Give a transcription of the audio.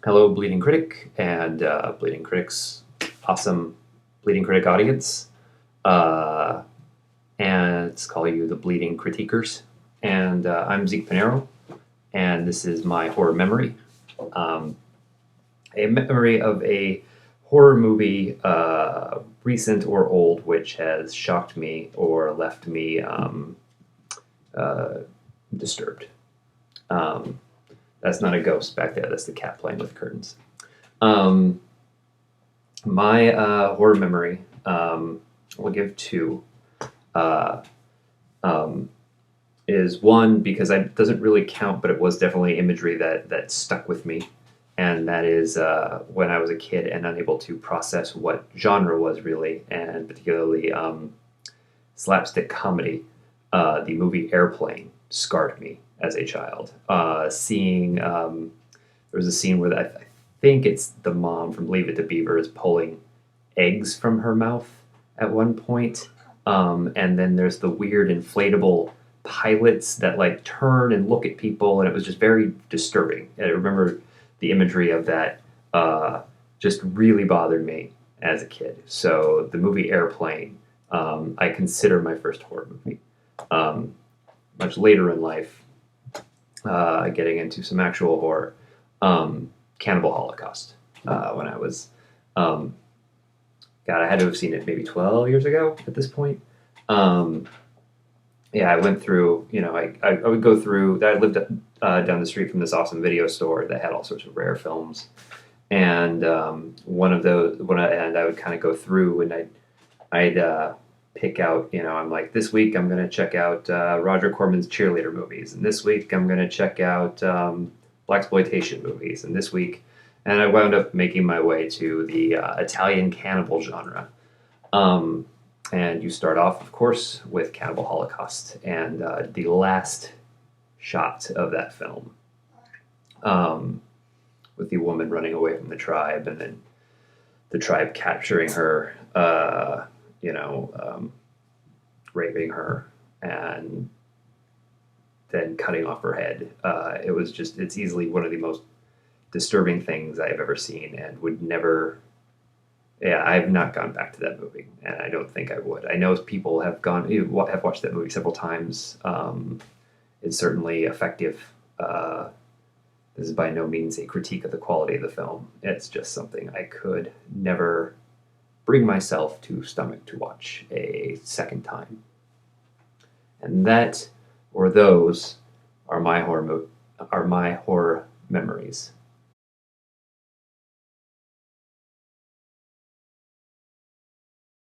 Hello, Bleeding Critic, and Bleeding Critic's awesome Bleeding Critic audience. Uh, and let's call you the Bleeding Critiquers. And I'm Zeke Pinero, and this is my horror memory. Um, a memory of a horror movie, recent or old, which has shocked me or left me uh, disturbed. Um, that's not a ghost back there, that's the cat playing with curtains. Um, My horror memory, we'll give two, uh, um, is one because it doesn't really count, but it was definitely imagery that stuck with me, and that is when I was a kid and unable to process what genre was really, and particularly slapstick comedy. The movie Airplane scarred me as a child. Seeing there was a scene where I think it's the mom from Leave It to Beaver is pulling eggs from her mouth at one point. And then there's the weird inflatable pilots that like turn and look at people, and it was just very disturbing. And I remember the imagery of that just really bothered me as a kid. So the movie Airplane, I consider my first horror movie. Um, Much later in life, getting into some actual horror, Cannibal Holocaust. When I was um, God, I had to have seen it maybe 12 years ago at this point. Um, yeah, I went through, I would go through, I lived down the street from this awesome video store that had all sorts of rare films. And one of those, and I would kind of go through and I'd pick out, I'm like, this week I'm going to check out Roger Corman's cheerleader movies. And this week I'm going to check out blaxploitation movies. And this week, and I wound up making my way to the Italian cannibal genre. And you start off, of course, with Cannibal Holocaust and the last shot of that film, with the woman running away from the tribe, and then the tribe capturing her, raping her, and then cutting off her head. It's easily one of the most disturbing things I've ever seen, and would never. Yeah, I've not gone back to that movie, and I don't think I would. I know people have watched that movie several times. It's certainly effective. This is by no means a critique of the quality of the film. It's just something I could never bring myself to stomach to watch a second time. And that, or those, are my horror memories.